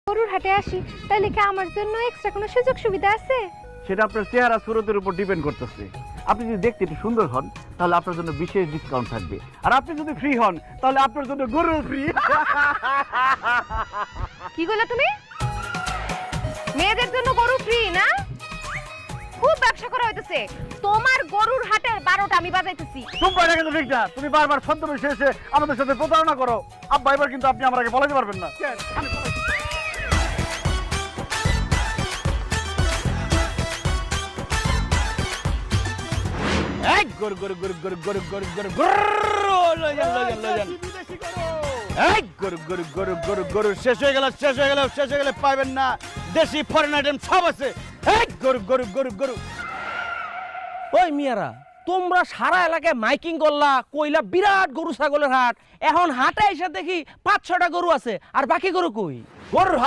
গরুর হাটে আসি, তাহলে কি আমার জন্য এক্সট্রা কোনো সুযোগ সুবিধা আছে? সেটা আপনার চেহারা সুরতের উপর ডিপেন্ড করতেছে। আপনি যদি দেখতে একটু সুন্দর হন তাহলে আপনার জন্য বিশেষ ডিসকাউন্ট থাকবে, আর আপনি যদি ফ্রি হন তাহলে আপনার জন্য গরু ফ্রি। কি বলে তুমি? মেয়েদের জন্য গরু ফ্রি না? খুব ব্যবসা করা হইতেছে। তোমার গরুর হাটের 12টা আমি বাজাইতেছি। তুমি না কিন্তু ঠিক না, তুমি বারবার ছদ্মবেশে এসে আমাদের সাথে প্রতারণা করো। আব্বা, এবার কিন্তু আপনি আমাকে বলাতে পারবেন না। গরু গরু গরু গরু গরু গরু গরু গরু লই যান লই যান লই যান। এই গরু গরু গরু গরু গরু শেষ হয়ে গেল, শেষ হয়ে গেল, শেষ হয়ে গেলে পাইবেন না। দেশি ফরেন আইটেম সব আছে। এই গরু গরু গরু গরু। ওই মিয়ারা, তোমরা সারা এলাকায় মাইকিং করলা, কইলা বিরাট গরু ছাগলের হাট। এখন হাটে এসে দেখি 5-6টা গরু আছে, আর বাকি গরু কই? গরুর হাট